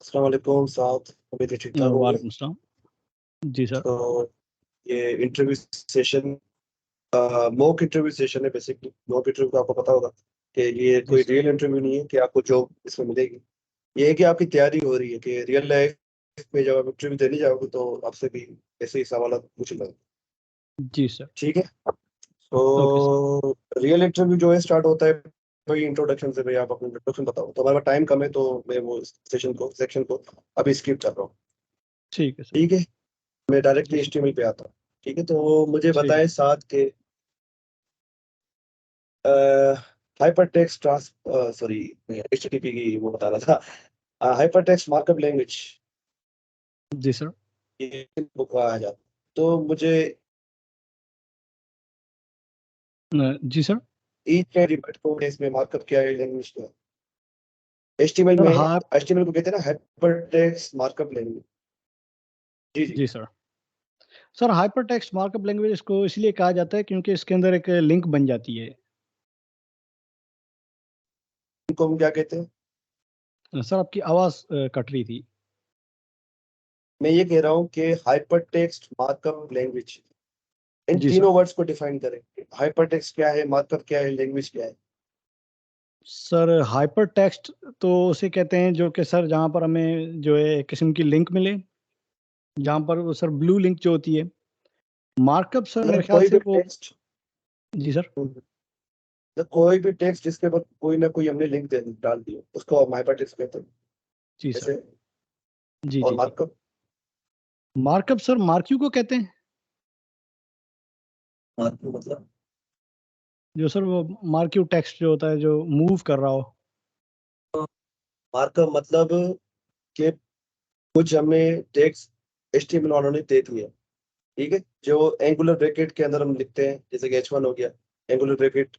अस्सलाम वालेकुम साहब, उम्मीद है ठीक ठाक होंगे। वालेकुम सलाम। जी सर। तो ये interview session mock interview session है। बेसिकली मॉक इंटरव्यू का आपको पता होगा कि ये जी कोई रियल इंटरव्यू नहीं है कि आपको जॉब इसमें मिलेगी। ये है कि आपकी तैयारी हो रही है कि रियल लाइफ में जब आप इंटरव्यू देने जाओगे तो आपसे भी ऐसे ही सवाल पूछेंगे। जी सर। ठीक है। Okay sir. तो रियल इंटरव्यू जो है स्टार्ट होता है भाई इंट्रोडक्शन से। भाई आप अपना इंट्रोडक्शन बताओ। तो हमारे पास टाइम कम है तो मैं वो सेक्शन को अभी स्किप कर रहा हूँ। ठीक है सर। ठीक है। मैं डायरेक्टली जी एचटीएमएल पे आता हूँ। ठीक है, तो मुझे ठीक है। बताएं साथ के hypertext trans sorry HTTP की वो बता रहा था। Hyper text markup language ji sir. ये बुक कहा जाता है। तो मुझे ji sir. Each and every को इसमें मार्कअप क्या है, लैंग्वेज क्या है। एचटीएमएल सर में हाँ। एचटीएमएल को कहते हैं ना हाइपर टेक्स्ट मार्कअप लैंग्वेज। जी जी। जी sir. Sir hyper text markup language को इसलिए कहा जाता है क्योंकि इसके अंदर एक लिंक बन जाती है। इनको हम क्या कहते हैं? सर आपकी आवाज़ कट रही थी। मैं ये कह रहा हूँ कि हाइपर टेक्स्ट मार्कअप लैंग्वेज, इन जी सर। तीनों वर्ड्स को डिफाइन करें। हाइपर टेक्स्ट क्या है, मार्कअप क्या है, लैंग्वेज क्या है। सर हाइपर टेक्स्ट तो उसे कहते हैं जो कि सर जहाँ पर हमें जो है एक किस्म की लिंक मिले, जहाँ पर वो सर ब्लू लिंक जो होती है। मार्कअप सर मेरे मतलब ख्याल कोई से भी वो। टेक्स्ट, जी सर। तो कोई भी टेक्स्ट जिसके बाद कोई ना कोई हमने लिंक दे डाल दिया उसको हम हाइपर टेक्स्ट कहते हैं। जी सर। जैसे जी और जी जी। मार्कअप, मार्कअप सर मार्क्यू को कहते हैं। मार्कअप मतलब जो सर वो मार्क्यू टेक्स्ट जो होता है जो मूव कर रहा हो। मार्कअप मतलब कि कुछ हमें टेक्स्ट एचटीएमएल वालों ने दे दिया। ठीक है, जो एंगुलर ब्रैकेट के अंदर हम लिखते हैं, जैसे कि H1 हो गया, angular bracket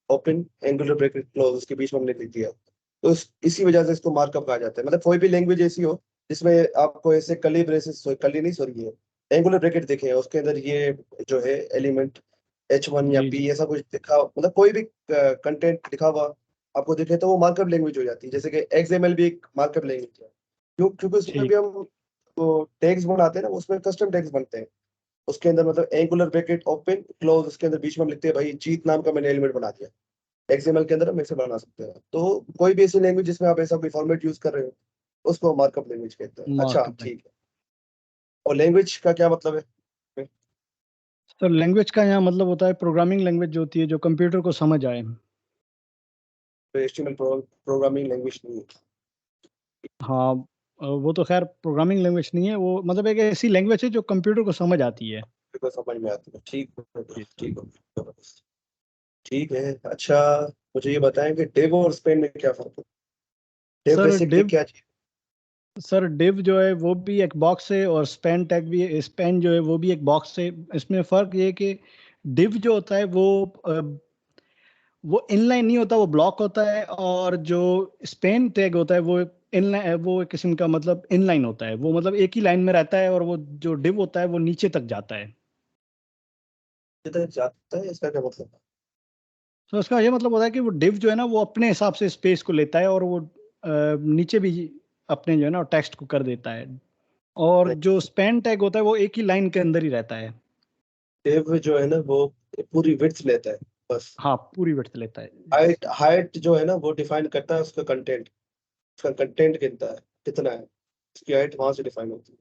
open, angular bracket close, उसके बीच में हमने लिख दिया। तो इसी वजह से इसको मार्कअप कहा जाता है। मतलब कोई भी लैंग्वेज ऐसी हो जिसमें आपको ऐसे कली ब्रेसेस, कली नहीं सॉरी, ये एंगुलर ब्रैकेट दिखे, उसके अंदर ये जो है एलिमेंट H1 या जी, P जी। ऐसा कुछ लिखा, मतलब कोई भी कंटेंट लिखा हुआ आपको दिखे तो वो मार्कअप लैंग्वेज हो जाती है। जैसे कि XML भी एक मार्कअप लैंग्वेज है। क्योंकि उसमें भी ठीक। हम तो टैग्स बनाते हैं ना, उसमें कस्टम टैग्स बनते हैं। उसके अंदर मतलब एंगुलर ब्रैकेट ओपन क्लोज, उसके अंदर बीच में हम लिखते हैं भाई जीत नाम का मैंने एलिमेंट बना दिया। एक्सएमएल के अंदर हम ऐसे बना सकते हैं। तो कोई भी ऐसी लैंग्वेज जिसमें आप ऐसा कोई फॉर्मेट यूज कर रहे हो उसको मार्कअप लैंग्वेज कहते हैं। अच्छा मार्कअप लैंग्वेज। ठीक है। और लैंग्वेज का क्या मतलब है? सर लैंग्वेज का यहाँ मतलब होता है प्रोग्रामिंग लैंग्वेज जो होती है जो कंप्यूटर को समझ आए। तो एचटीएमएल प्रोग्रामिंग लैंग्वेज नहीं है। हाँ। वो तो खैर प्रोग्रामिंग लैंग्वेज नहीं है, वो मतलब एक ऐसी लैंग्वेज है जो कंप्यूटर को समझ आती है। तो समझ में आती है। ठीक है, जी सर। ठीक है, ठीक है। अच्छा, मुझे ये बताएं कि डेव और स्पेन में क्या फर्क है। डेव सर बेसिकली डिव क्या चीज? सर डिव जो है वो भी एक बॉक्स है और स्पैन टैग भी है, स्पैन जो है वो भी एक बॉक्स है। इसमें फ़र्क ये है कि डिव जो होता है वो इनलाइन नहीं होता, वो ब्लॉक होता है। और जो स्पेन टैग होता है वो इनलाइन, वो एक किस्म का मतलब इनलाइन होता है, वो मतलब एक ही लाइन में रहता है। और वो जो डिव होता है वो नीचे तक जाता है। जितना जाता है इसका क्या मतलब है? तो इसका ये मतलब होता है कि वो डिव जो है ना वो अपने हिसाब से स्पेस को लेता है और वो नीचे भी अपने जो है ना टेक्स्ट को कर देता है। और जो स्पैन टैग होता है वो एक ही लाइन के अंदर ही रहता है। डेव जो है ना वो पूरी विड्थ लेता है बस। हाँ, पूरी विड्थ लेता है। हाइट हाइट जो है ना वो डिफाइन करता है उसका कंटेंट। उसका कंटेंट गिनता है कितना है, उसकी हाइट वहां से डिफाइन होती है।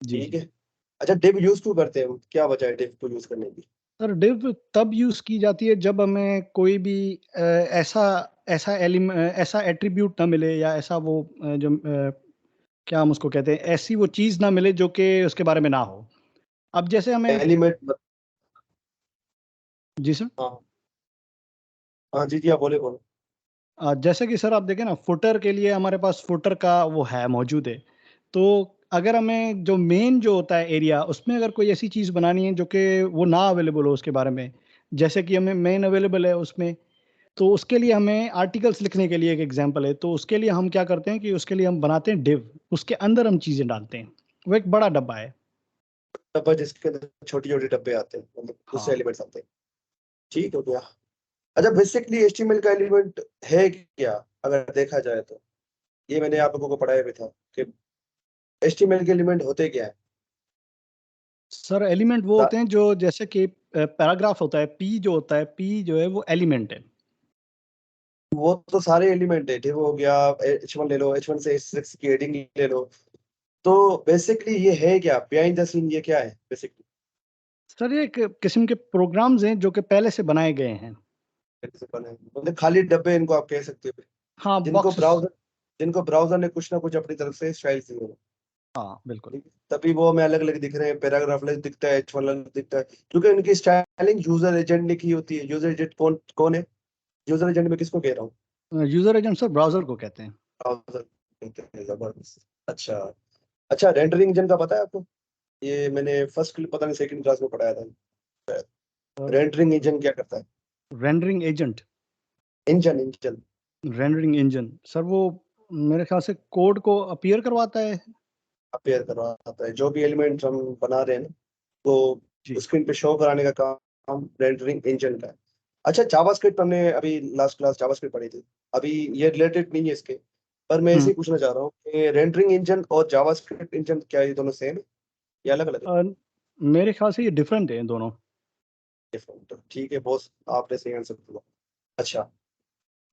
जी ठीक जी। है। अच्छा, डिव यूज क्यों करते हैं हम, क्या वजह है डिव को यूज करने की? सर डिव तब यूज़ की जाती है जब हमें कोई भी ऐसा ऐसा एट्रीब्यूट ना मिले या ऐसा वो क्या हम उसको कहते हैं, ऐसी वो चीज़ ना मिले जो कि उसके बारे में ना हो। अब जैसे हमें। एलिमेंट। जी सर। हाँ हाँ, जी जी, आप बोले बोलो। जैसे कि सर आप देखें ना, फुटर के लिए हमारे पास फुटर का वो है मौजूद है। तो अगर हमें जो मेन जो होता है एरिया, उसमें अगर कोई ऐसी चीज़ बनानी है जो कि वो ना अवेलेबल हो उसके बारे में, जैसे कि हमें मेन अवेलेबल है उसमें, तो उसके लिए हमें आर्टिकल्स लिखने के लिए एक एग्जांपल है, तो उसके लिए हम क्या करते हैं कि उसके लिए हम बनाते हैं डिव, उसके अंदर हम चीज़ें डालते हैं। वो एक बड़ा डब्बा है। डब्बा जिसके अंदर छोटी छोटी डब्बे आते हैं, मतलब उससे हाँ। एलिमेंट्स आते हैं। ठीक हो गया। अच्छा, बेसिकली एचटीएमएल का एलिमेंट है क्या अगर देखा जाए तो? ये मैंने आप लोगों को पढ़ाया भी था कि HTML के एलिमेंट होते क्या है। सर एलिमेंट वो ता- होते हैं जो जैसे कि पैराग्राफ होता है, पी जो होता है, पी जो है वो एलिमेंट है। वो तो सारे एलिमेंट है, ठीक हो गया। H1 ले लो, H1 से H6 की हेडिंग ले लो। तो बेसिकली ये है क्या, बिहाइंड द सीन ये क्या है बेसिकली? सर ये एक किस्म के प्रोग्राम्स हैं जो कि पहले से बनाए गए हैं। मतलब खाली डब्बे इनको आप कह सकते हो, हाँ, जिनको बॉक्सेस। ब्राउजर जिनको ब्राउजर ने कुछ ना कुछ अपनी तरफ से स्टाइल दी हो। हाँ, बिल्कुल। ठीक है? तभी वो हमें अलग अलग दिख रहे हैं, पैराग्राफ अलग दिखता है, H1 अलग दिखता है, क्योंकि उनकी स्टाइलिंग यूजर एजेंट ने की होती है। यूजर एजेंट कौन कौन है? यूजर एजेंट में किसको कह रहा हूँ? यूज़र एजेंट सर ब्राउज़र को कहते हैं। ब्राउजर कहते हैं, जबरदस्त। अच्छा। अच्छा, रेंडरिंग इंजन का पता है आपको? ये मैंने फर्स्ट पता नहीं सेकंड क्लास में पढ़ाया था। और रेंडरिंग इंजन क्या करता है? Rendering agent, engine engine rendering engine sir वो मेरे ख्याल से कोड को अपीयर करवाता है। अपेयर करवाता है, जो भी एलिमेंट हम बना रहे हैं ना, वो जी। स्क्रीन पे शो कराने का काम रेंडरिंग इंजन का है। अच्छा, जावास्क्रिप्ट हमने अभी लास्ट क्लास जावास्क्रिप्ट पढ़ी थी। अभी ये रिलेटेड नहीं है इसके, पर मैं ऐसे हुँ। ही पूछना चाह रहा हूँ कि रेंडरिंग इंजन और जावास्क्रिप्ट इंजन क्या ये दोनों सेम है या अलग अलग है? अ, मेरे ख्याल से ये डिफरेंट है दोनों। डिफरेंट, ठीक है बॉस, आपने सही आंसर दिया। अच्छा,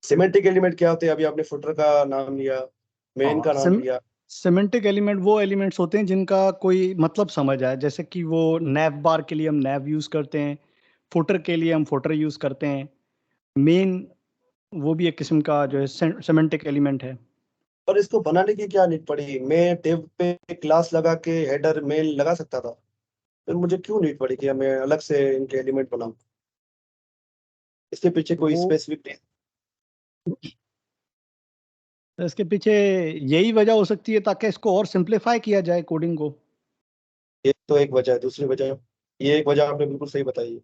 सिमेंटिक एलिमेंट क्या होते हैं? अभी आपने फुटर का नाम लिया, मेन हाँ, का नाम लिया। सिमेंटिक एलिमेंट वो एलिमेंट्स होते हैं जिनका कोई मतलब समझ आए, जैसे कि वो नैव बार के लिए हम नैव यूज़ करते हैं, फुटर के लिए हम फुटर यूज़ करते हैं, मेन वो भी एक किस्म का जो है सिमेंटिक एलिमेंट है। पर इसको बनाने की क्या नीड पड़ी? मैं टेब पे क्लास लगा के हेडर मेल लगा सकता था, फिर मुझे क्यों नीड पड़ी कि मैं अलग से इनके एलिमेंट बनाऊं? इसके पीछे कोई वो स्पेसिफिक? इसके पीछे यही वजह हो सकती है ताकि इसको और सिंप्लीफाई किया जाए कोडिंग को। ये तो एक वजह है, दूसरी वजह, ये एक वजह आपने बिल्कुल सही बताई है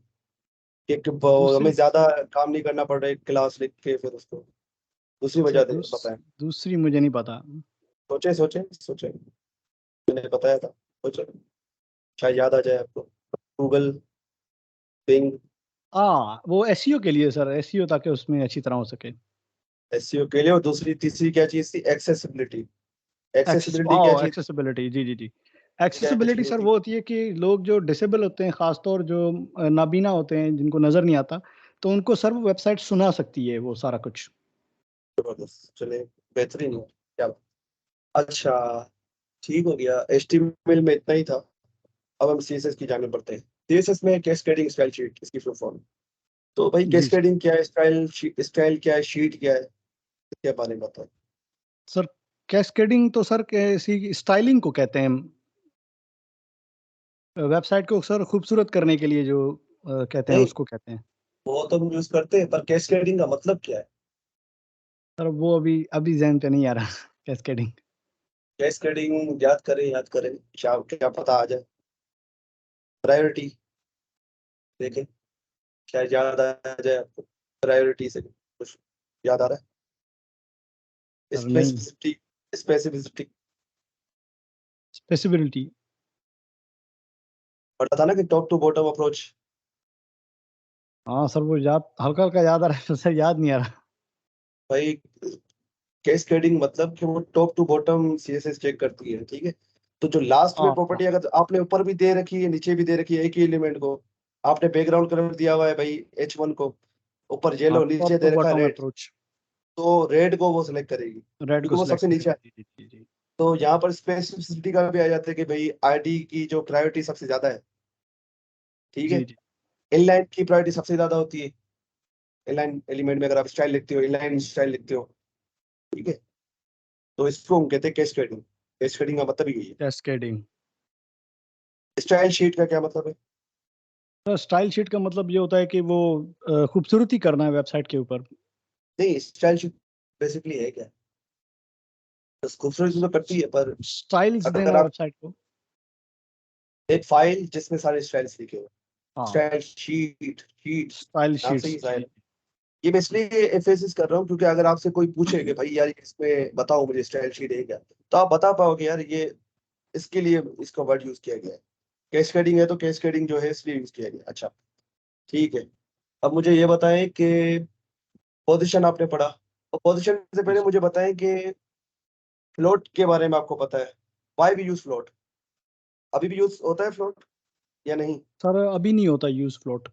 कि हमें दूसरी ज्यादा काम नहीं करना पड़ रहा है क्लास लिख के फिर उसको। दूसरी सर वजह बताएं। दूसरी मुझे नहीं पता। सोचे सोचे सोचे, मैंने बताया था, सोचे, शायद याद आ जाए आपको। Google, Bing. वो एसईओ के लिए सर, एसईओ ताकि उसमें अच्छी तरह हो सके। एसईओ के लिए। और दूसरी तीसरी क्या चीज थी? एक्सेसिबिलिटी। एक्सेसिबिलिटी क्या चीज? एक्सेसिबिलिटी, जी, जी, जी। क्या एक्सेसिबिलिटी चीज सर होती? वो होती है कि लोग जो डिसेबल होते हैं, ख़ासतौर जो नाबीना होते हैं, जिनको नज़र नहीं आता, तो उनको सर वो वेबसाइट सुना सकती है वो सारा कुछ। जबरदस्त, चले, बेहतरीन है। क्या बात। अच्छा, ठीक हो गया, HTML में इतना ही था। अब हम CSS की जाने पड़ते हैं। CSS में कैस्केडिंग स्टाइल शीट इसकी फुल फॉर्म। तो भाई जी सर। कैस्केडिंग क्या है, स्टाइल क्या है, शीट क्या है, इसके बारे में बताओ। सर कैस्केडिंग तो सर कैसी स्टाइलिंग को कहते हैं। वेबसाइट को सर खूबसूरत करने के लिए जो कहते हैं नहीं, उसको कहते हैं। वो तो हम यूज करते हैं, पर कैस्केडिंग का मतलब क्या है? सर वो अभी अभी ज़हन पे नहीं आ रहा कैस्केडिंग। कैस्केडिंग याद करें, याद करें, क्या क्या पता आ जाए। प्रायोरिटी, देखें, क्या याद आ जाए आपको? प्रायोरिटी से कुछ याद आ रहा है? सर नहीं। Specificity, specificity, specificity. पता था ना कि टॉप टू बॉटम अप्रोच। हाँ सर वो याद हल्का-हल्का याद आ रहा है, सर याद नहीं आ रहा। भाई, कैस्केडिंग मतलब कि वो top to bottom CSS check करती है, ठीक है? तो जो लास्ट में हाँ, हाँ। प्रॉपर्टी, अगर आपने ऊपर भी दे रखी है नीचे भी दे रखी है एक ही एलिमेंट को, आपने बैकग्राउंड कलर दिया हुआ है भाई H1 को, ऊपर हाँ, येलो टॉप नीचे टू दे रखा है बॉटम रेड, अप्रोच। तो रेड को वो सिलेक्ट करेगी रेड क्योंकि को वो सिलेक्ट सबसे नीचे करेगा। है। जी, जी, जी, जी। तो यहाँ पर स्पेसिफिसिटी का भी आ जाता है कि भाई ID की जो प्रायोरिटी सबसे ज्यादा है, ठीक है? जी, जी। इनलाइन की प्रायोरिटी सबसे ज्यादा होती है। इनलाइन एलिमेंट में अगर आप स्टाइल लिखते हो, इनलाइन स्टाइल लिखते हो, ठीक है? तो इसको हम कहते हैं कैस्केडिंग। कैस्केडिंग का मतलब ही यही है। कैस्केडिंग। स्टाइल शीट का क्या मतलब है? तो स्टाइल शीट का मतलब ये होता है कि वो खूबसूरती करना है वेबसाइट के ऊपर। नहीं, स्टाइल शीट बेसिकली है क्या? बस खूबसूरती तो करती है, पर स्टाइल्स अगर देना आप वेबसाइट को। एक फाइल जिसमें सारे स्टाइल्स लिखे हो, हाँ, स्टाइल शीट, शीट, स्टाइल नाम से ही शीट्स। जी, जाहिर जी। है। ये मैं इसलिए एम्फेसिस कर रहा हूँ क्योंकि अगर आपसे कोई पूछे कि भाई यार इसमें बताओ मुझे स्टाइल शीट है क्या, तो आप बता पाओगे यार ये इसके लिए इसका वर्ड यूज किया गया है। कैस्केडिंग है तो कैस्केडिंग जो है इसलिए यूज किया गया। अच्छा, ठीक है। अब मुझे ये बताएं कि पोजीशन आपने पढ़ा, और पोजीशन से जी पहले सर। मुझे बताएं कि फ्लोट के बारे में आपको पता है, व्हाई वी यूज फ्लोट? अभी भी यूज होता है फ्लोट या नहीं? सर अभी नहीं होता यूज फ्लोट।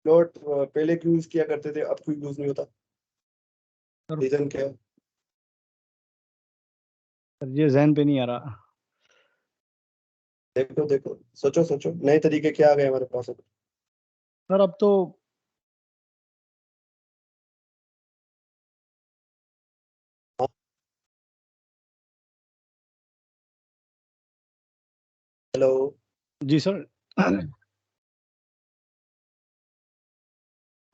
फ्लोट पहले क्यों यूज किया करते थे, अब क्यों यूज नहीं होता? सर रीजन क्या है? सर ये जहन पे नहीं आ रहा। देखो देखो, सोचो सोचो, नए तरीके क्या आ गए हमारे पास अब? सर अब तो हेलो। जी सर।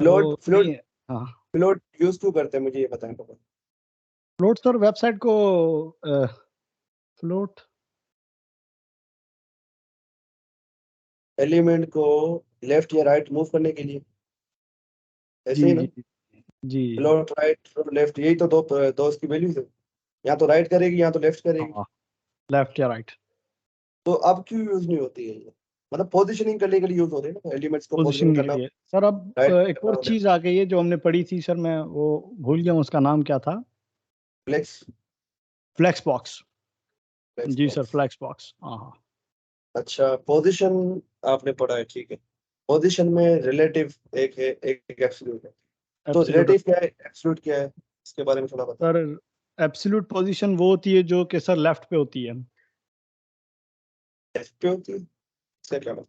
फ्लोट वो फ्लोट नहीं। हाँ। फ्लोट यूज क्यों करते हैं, मुझे ये बताएं पापा। फ्लोट सर वेबसाइट को फ्लोट। एलिमेंट को लेफ्ट या राइट मूव करने के लिए, ऐसे जी ही ना? जी जी। फ्लोट राइट फ्लोट लेफ्ट, यही तो दो उसकी वैल्यूज है। या तो राइट करेगी या तो लेफ्ट करेगी। हाँ, लेफ्ट या राइट। तो अब क्यों यूज नहीं होती है ये? मतलब पोजिशनिंग करने के लिए यूज होते हैं ना, एलिमेंट्स को पोजिशन पोजीशनिंग के करना, लिए सर। अब राइट एक करना और होता है। चीज आ गई है जो हमने पढ़ी थी सर, मैं वो भूल गया हूँ उसका नाम क्या था। Flex. Flex box. Flex ji sir, box. Flex box. हाँ हाँ। अच्छा, पोजीशन आपने पढ़ा है, ठीक है। पोजीशन में रिलेटिव एक है, एक एब्सोल्यूट है। तो एब्सोल्यूट। रिलेटिव क्या है, एब्सोल्यूट क्या है, इसके बारे में थोड़ा बताओ। सर एब्सोल्यूट पोजीशन वो होती है जो कि सर लेफ्ट पे होती है। लेफ्ट पे होती है, इसका क्या मतलब?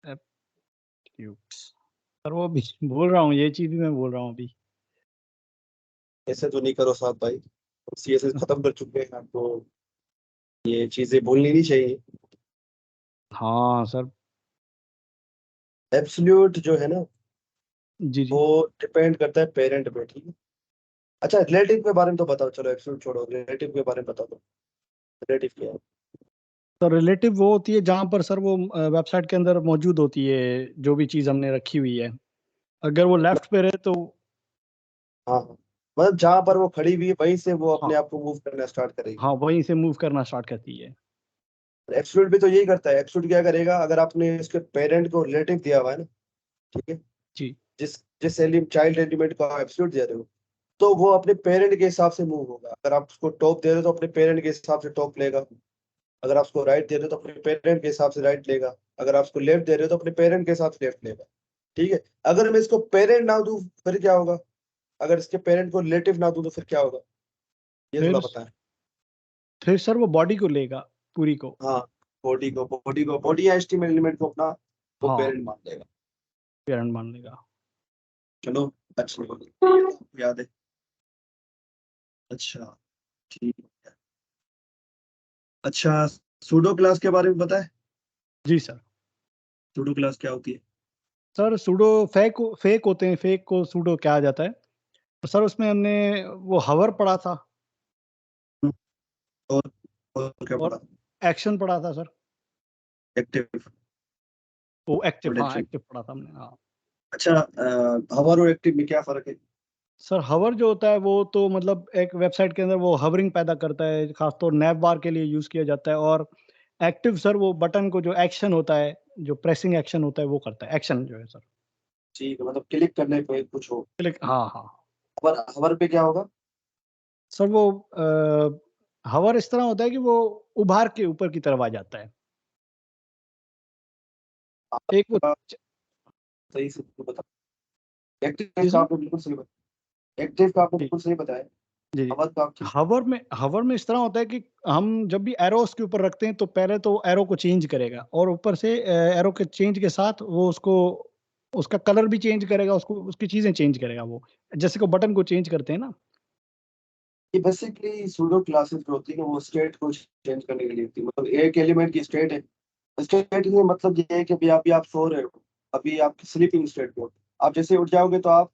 एब्सोल्यूट सर वो भी बोल रहा हूँ, ये चीज भी मैं बोल रहा हूँ अभी। ऐसे तो नहीं करो साथ भाई, हम सीएसएस खत्म कर चुके हैं, आपको ये चीजें भूलनी नहीं चाहिए। हाँ सर। एब्सोल्यूट जो है ना, जी जी। वो डिपेंड करता है पेरेंट पे, ठीक है। अच्छा, रिलेटिव के बारे में तो बताओ, चलो एब्सोल्यूट छोड़ो, रिलेटिव के बारे में बता दो। रिलेटिव क्या है? तो रिलेटिव वो होती है जहाँ पर सर वो वेबसाइट के अंदर मौजूद होती है जो भी चीज़ हमने रखी हुई है। अगर वो लेफ्ट पे रहे तो हाँ हाँ, मतलब जहां पर वो खड़ी हुई है वहीं से वो हाँ अपने आप को मूव करना स्टार्ट करेगी। हाँ वहीं से मूव करना स्टार्ट करती है। एब्सोल्यूट भी तो यही करता है। एब्सोल्यूट क्या करेगा, अगर आपने उसके पेरेंट को रिलेटिव दिया हुआ है ना, ठीक है, जी जिस जिस चाइल्ड एलिमेंट को आप एब्सोल्यूट दे रहे हो, तो वो अपने पेरेंट के हिसाब से मूव होगा। अगर आप उसको टॉप दे रहे हो तो अपने पेरेंट के हिसाब से टॉप लेगा। अगर आप उसको राइट दे रहे हो तो अपने पेरेंट के हिसाब से राइट लेगा। अगर आप उसको लेफ्ट दे रहे हो तो अपने पेरेंट के हिसाब से लेफ्ट लेगा। ठीक है। अगर मैं इसको पेरेंट ना दूं फिर क्या होगा? अगर इसके पेरेंट को रिलेटिव ना दूं तो फिर क्या होगा? ये थोड़ा फिर बताएं। फिर सर वो बॉडी को लेगा, पूरी को। हाँ, बॉडी या एस्टीम एलिमेंट को अपना वो हाँ, पेरेंट मान लेगा। पेरेंट मान लेगा। चलो, अच्छा बात याद है। अच्छा, ठीक है। अच्छा, सूडो क्लास के बारे में पता है? जी सर। सूडो क्लास क्या होती है? सर सूडो फेक फेक होते हैं, फेक को सूडो कहा जाता है। तो सर उसमें हमने वो हवर पढ़ा था और और क्या और पढ़ा? एक्शन पढ़ा था सर। एक्टिव वो एक्टिव, हाँ प्रोटेक्शन। एक्टिव पढ़ा था हमने, हाँ। अच्छा, हवर और एक्टिव में क्या फर्क है? सर हवर जो होता है वो तो मतलब एक वेबसाइट के अंदर वो हवरिंग पैदा करता है, खासतौर नैव बार के लिए यूज़ किया जाता है। और एक्टिव सर वो बटन को जो एक्शन होता है, जो प्रेसिंग एक्शन होता है वो करता है, एक्शन जो है सर। ठीक है, मतलब क्लिक करने पे कुछ हो। क्लिक, हाँ हाँ। हवर हवर पे क्या होगा? सर वो हवर इस तरह होता है कि वो उभार के ऊपर की तरफ आ जाता है। एक वो आपका सही से बता। एक्टिव जी का सर। आपने बिल्कुल सही बताया। एक्टिव का आपने जी बिल्कुल सही बताया। जी जी। हवर का आप ठीक। हवर में इस तरह होता है कि हम जब भी एरो उसके ऊपर रखते हैं तो पहले तो एरो को चेंज करेगा और ऊपर से एरो के चेंज के साथ वो उसको उसका कलर भी चेंज करेगा, उसको उसकी चीजें चेंज करेगा वो, जैसे को बटन को चेंज करते हैं ना। ये बेसिकली सूडो क्लासेस जो होती है ना, वो स्टेट को चेंज करने के लिए होती है। मतलब एक एलिमेंट की स्टेट है। स्टेट का मतलब ये है कि अभी आप सो रहे हो, अभी आप स्लीपिंग स्टेट पे हो। आप जैसे उठ जाओगे तो आप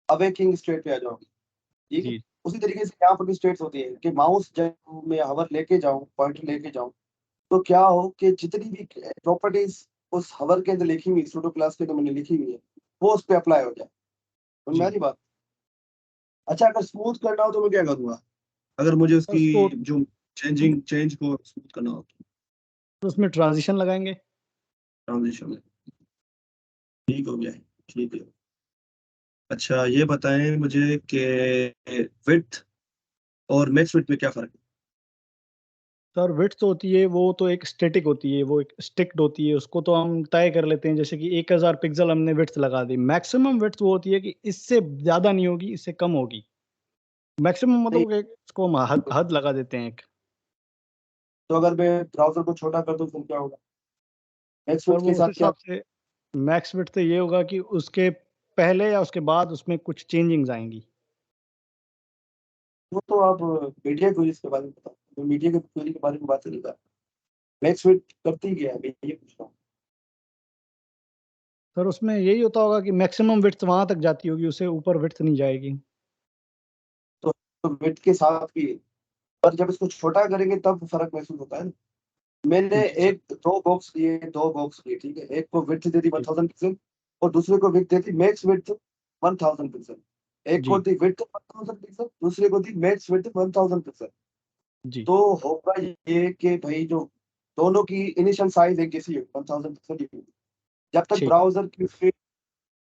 अवेकिंग स्टेट पे आ जाओगे। ठीक है। जी उसी तरीके से यहाँ पर भी स्टेट्स होती है कि माउस जब मैं हवर लेके जाऊँ, पॉइंटर लेके जाऊँ, तो क्या हो कि जितनी भी प्रॉपर्टीज उस हवर के अंदर लिखी हुई, सूडो क्लास के अंदर मैंने लिखी हुई है, वो उस पर अप्लाई हो जाए। समझ में आ जी। रही बात? अच्छा, अगर स्मूथ करना हो तो मैं क्या करूँगा? अगर मुझे तो उसकी उसको जो चेंज को स्मूथ करना हो तो तो उसमें ट्रांजिशन लगाएंगे। ट्रांजिशन में ठीक हो गया है। ठीक है। अच्छा ये बताएं मुझे कि विड्थ और मैक्स विड्थ में क्या फर्क है? सर विड्थ तो होती है, वो तो एक स्टैटिक होती है, वो एक स्टिक्ड होती है, उसको तो हम तय कर लेते हैं, जैसे कि 1000 पिक्सल हमने विड्थ लगा दी। मैक्सिमम विड्थ वो होती है कि इससे ज़्यादा नहीं होगी, इससे कम होगी। मैक्सिमम नहीं, मतलब एक उसको हम हद हद लगा देते हैं एक। तो अगर मैं ब्राउजर को छोटा कर दूं फिर क्या होगा? मैक्स और विड्थ के वो उस साथ क्या? हिसाब से मैक्स विड्थ तो ये होगा कि उसके पहले या उसके बाद उसमें कुछ चेंजिंग्स आएँगी। वो तो आप मीडिया क्वेरीज के बारे में बताओ, मैं मीडिया की क्वेरी के बारे में बात नहीं कर रहा। मैक्स विड्थ करती क्या है, मैं ये पूछ रहा हूँ। सर उसमें यही होता होगा कि मैक्सिमम विड्थ वहाँ तक जाती होगी, उससे ऊपर विड्थ नहीं जाएगी। तो विड्थ के साथ भी, पर जब इसको छोटा करेंगे तब फर्क महसूस होता है ना। मैंने जी सर। एक दो बॉक्स लिए, ठीक है, एक को विड्थ दे दी जी, 1000 पिक्सल और दूसरे को विड्थ दे दी मैक्स विड्थ 1000 पिक्सल। एक को जी, दी विड्थ 1000 पिक्सल, दूसरे को दी मैक्स विड्थ 1000 पिक्सल। जी, तो होगा ये कि भाई जो दोनों की इनिशियल साइज एक जैसी हो 1000 पिक्सल की होगी। जब तक ठीक है। ब्राउजर की स्क्रीन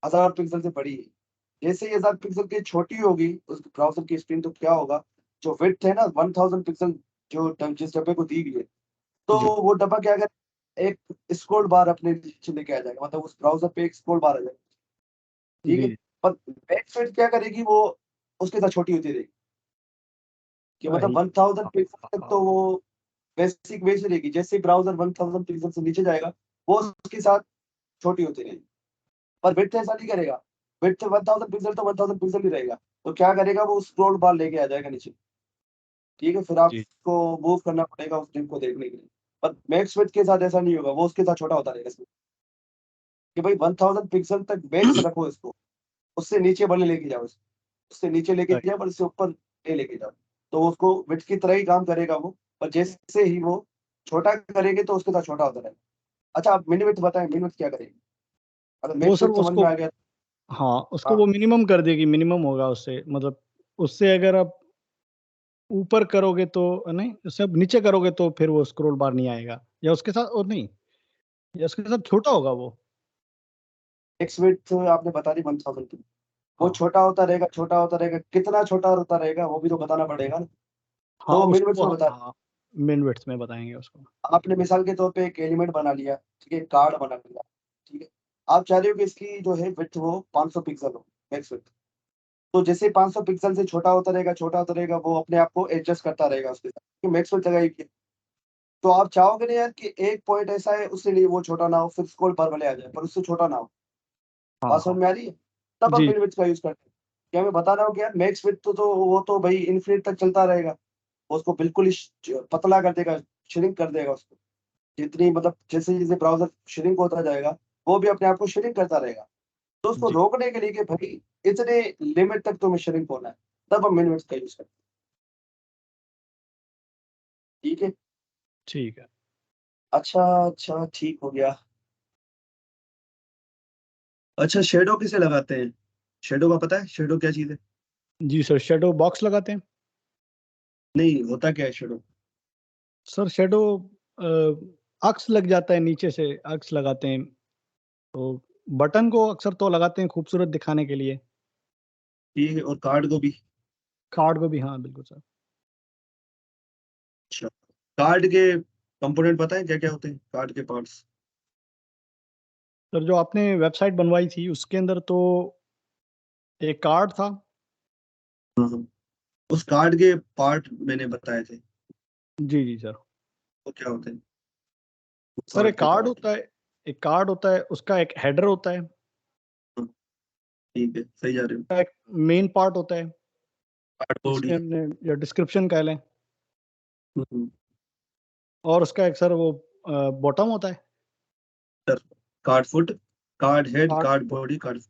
1000 पिक्सल से बड़ी है, जैसे ही 1000 पिक्सल की छोटी होगी उस ब्राउजर की स्क्रीन, तो क्या होगा, जो विड्थ है ना 1000 पिक्सल, जिस डब्बे को दी गई है, तो जी, वो डब्बा क्या करेगा, एक स्क्रॉल बार अपने नीचे लेके आ जाएगा, मतलब उस ब्राउज़र पे एक स्क्रॉल बार आ जाएगा, ठीक है? जी, पर बैकसाइड क्या करेगी, वो उसके साथ छोटी होती रहेगी, कि मतलब वही। 1000 पिक्सल तक तो वो बेसिक वैसे रहेगी, जैसे ही ब्राउज़र 1000 पिक्सल से नीचे जाएगा, वो उसके साथ छोटी होती रहेगी। पर विड्थ ऐसा नहीं करेगा, विड्थ 1000 पिक्सल तो 1000 पिक्सल ही रहेगा, तो क्या करेगा, वो स्क्रॉल बार लेके आ जाएगा नीचे, ठीक है? फिर जी, आपको मूव करना पड़ेगा उस लिंक को देखने के लिए। पर मैक्स विड्थ के साथ ऐसा नहीं होगा, वो उसके साथ छोटा होता रहेगा कि भाई 1000 पिक्सल तक मैक्स रखो इसको, उससे नीचे भले लेके जाओ इसको, उससे नीचे लेके राइट। जाओ पर इससे ऊपर नहीं लेके जाओ। तो उसको विड्थ की तरह ही काम करेगा वो, पर जैसे ही वो छोटा करेंगे तो उसके साथ छोटा होता रहेगा। अच्छा आप मिनी विड्थ बताएँ, मिनी विड्थ क्या करेगी? अगर वो मैक्स सर विड्थ वो समझ उसको में आ गया। हाँ, उसको हाँ, वो मिनिमम कर देगी, मिनिमम होगा उससे, मतलब उससे अगर आप ऊपर करोगे तो नहीं, उससे आप नीचे करोगे तो फिर वो स्क्रॉल बार नहीं आएगा, या उसके साथ और नहीं, या उसके साथ छोटा होगा वो। मैक्स विड्थ आपने बता दी 1000 की, वो हाँ, छोटा होता रहेगा, कितना छोटा होता रहेगा वो भी तो बताना पड़ेगा ना। हाँ, तो मिनी विड्थ उसको में बता, हाँ, मिन विड्थ में बताएँगे उसको। आपने मिसाल के तौर पे एक एलिमेंट बना लिया, ठीक है, कार्ड बना लिया, ठीक है। आप चाह रहे हो कि इसकी जो है विड्थ वो 500 पिक्सल हो, मैक्स विड्थ। तो जैसे 500 पिक्सल से छोटा होता रहेगा, वो अपने आप को एडजस्ट करता रहेगा उसके साथ, कि मैक्स विड्थ लगाई है। तो आप चाहोगे ना यार कि एक पॉइंट ऐसा है उससे लिए वो छोटा ना हो, फिर स्क्रॉल बार भले आ जाए, पर उससे छोटा ना हो। हाँ, बात समझ हाँ। में आ रही है? तब हम जी, मिड विड्थ का यूज़ करते हैं। क्या मैं बता रहा हूँ कि यार मैक्स विड्थ तो वो तो भई इन्फिनिट तक चलता रहेगा। वो उसको बिल्कुल ही पतला कर देगा, श्रिंक कर देगा उसको। जितनी मतलब जैसे-जैसे ब्राउज़र श्रिंक होता जाएगा, वो भी अपने आप को श्रिंक करता रहेगा। तो उसको जी, रोकने के लिए कि भई इतने लिमिट तक तुम्हें श्रिंक होना है, तब हम मिड विड्थ का यूज़ करते हैं। ठीक है? ठीक है। अच्छा, ठीक हो गया। अच्छा शैडो किसे लगाते हैं? शैडो का पता है? शैडो क्या चीज़ है? जी सर, शैडो बॉक्स लगाते हैं। नहीं, होता क्या है शैडो? सर शैडो अक्स लग जाता है नीचे से, अक्स लगाते हैं, तो बटन को अक्सर तो लगाते हैं खूबसूरत दिखाने के लिए। ठीक है, और कार्ड को भी? कार्ड को भी हाँ, बिल्कुल सर। अच्छा। कार्ड के कंपोनेंट पता है क्या-क्या होते हैं? कार्ड के पार्ट्स? सर जो आपने वेबसाइट बनवाई थी उसके अंदर तो एक कार्ड था। हाँ, हाँ। उस कार्ड के पार्ट मैंने बताए थे, जी, जी सर। वो क्या होते हैं? वो सर कार्ड के पार्ट? एक कार्ड होता है, उसका एक हेडर होता है, हाँ, ठीक है, सही जा रहे हो। उसका एक मेन पार्ट होता है, कार्ड जिसमें बॉडी। हमने या डिस्क्रिप्शन कह लें, हुँ, हुँ। और उसका एक सर वो बॉटम होता है। Sir, card foot, card head, card card body, card,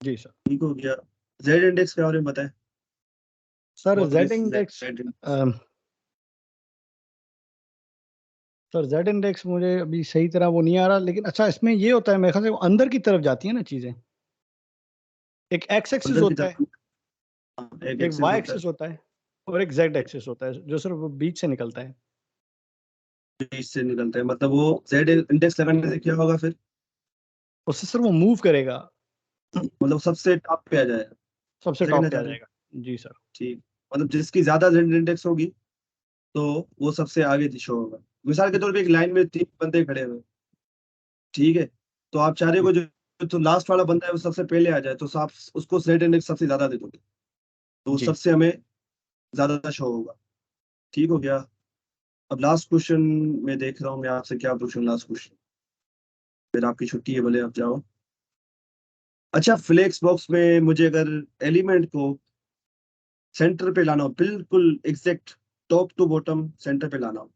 जी सर। ठीक हो गया। ज़ेड इंडेक्स के बारे में बताएँ? Sir what Z is index Z index? Uh, sir Z index मुझे अभी सही तरह वो नहीं आ रहा, लेकिन अच्छा इसमें ये होता है मेरे ख़्याल से वो अंदर की तरफ जाती है ना चीज़ें। एक एक्स एक्सिस अंदर की होता है, तरफ, हाँ, एक एक एक्सिस वाई होता है, एक्सिस होता है, और एक ज़ेड एक्सिस होता है, जो सर वो बीच से निकलता है। बीच से निकलता है, मतलब वो ज़ेड इंडेक्स लगाने से क्या होगा फिर? उससे सर वो मूव करेगा, मतलब सबसे टॉप पे आ जाएगा, सबसे समझना टॉप पे चाह आ रहे हैं? जाएगा। जी सर। ठीक, मतलब जिसकी ज्यादा जेड इंडेक्स होगी तो वो सबसे आगे शो होगा। मिसाल के तौर पे एक लाइन में 3 बंदे खड़े हुए, ठीक है, तो आप चाह रहे जी हो जो जो लास्ट वाला बंदा है वो सबसे पहले आ जाए, तो आप उसको जेड इंडेक्स सबसे ज्यादा दे दोगे, तो वो जी सबसे हमें ज्यादा शो होगा। ठीक हो गया। अब लास्ट क्वेश्चन मैं देख रहा हूँ, मैं आपसे क्या पूछूं लास्ट क्वेश्चन, फिर आपकी छुट्टी है, भले आप जाओ। अच्छा, फ्लेक्स बॉक्स में मुझे अगर एलिमेंट को सेंटर पे लाना हो, बिल्कुल exact top to bottom centre पे लाना हो,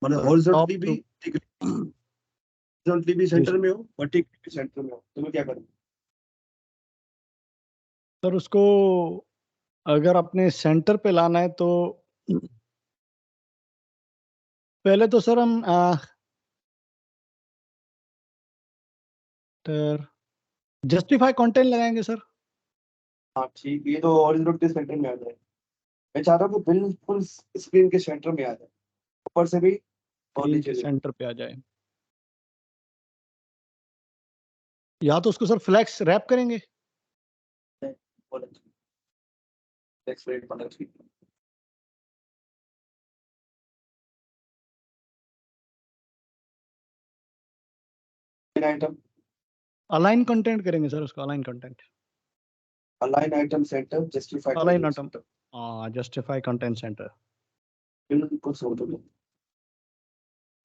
मतलब सर, टॉप हॉरिजॉन्टली भी, टू। हॉरिजॉन्टली भी जी सेंटर सर। में हो, वर्टिकली भी सेंटर में हो, तो मैं क्या करूँ? सर उसको अगर अपने सेंटर पे लाना है तो पहले तो सर हम जस्टिफाई कंटेंट लगाएंगे सर। हाँ ठीक, ये तो हॉरिजॉन्टली सेंटर में आ जाए। मैं चाह रहा हूँ कि बिल्कुल स्क्रीन के सेंटर में आ जाए, ऊपर से भी और स्क्रीन नीचे के से भी। सेंटर पे आ जाए, या तो उसको सर फ्लैक्स रैप करेंगे। बहुत अच्छा, next rate 15 item, align content करेंगे सर, उसको align content. Align item centre, justify align content item. Centre, हाँ, जस्टिफाई कंटेंट सेंटर। बिल्कुल सोच दो।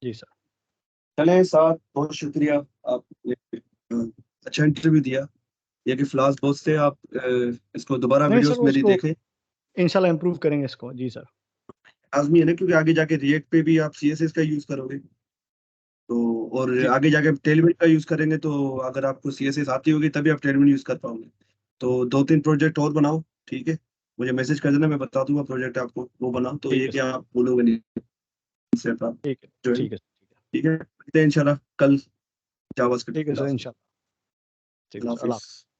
जी सर। चले साहब, बहुत शुक्रिया, आपने अच्छा इंटरव्यू दिया। ये कि फ्लास बॉस से आप इसको दोबारा नहीं सर, वीडियोस वो मेरी उसको देखें। इंशाल्लाह इम्प्रूव करेंगे इसको। जी सर। लाजमी है ना, क्योंकि आगे जाके रिएक्ट पे भी आप सीएसएस का यूज करोगे, तो और जी आगे जाके टेलविन का यूज करेंगे, तो अगर आपको सीएसएस आती होगी तभी आप टेलविन यूज कर पाओगे। तो 2-3 प्रोजेक्ट और बनाओ, ठीक है, मुझे मैसेज कर देना, मैं बता दूंगा प्रोजेक्ट आपको, वो बनाओ तो ठीक ये है कि सर। आप बोलोगे नहीं से आप ठीक है। ज्वाइन। ठीक है सर। ठीक है। ठीक है, मिलते हैं इंशाल्लाह कल जावास्क्रिप्ट ठीक है सर, क्लास में। इंशाल्लाह। ठीक है अल्लाह सर, अल्लाह हाफिज। हाफ़िज़।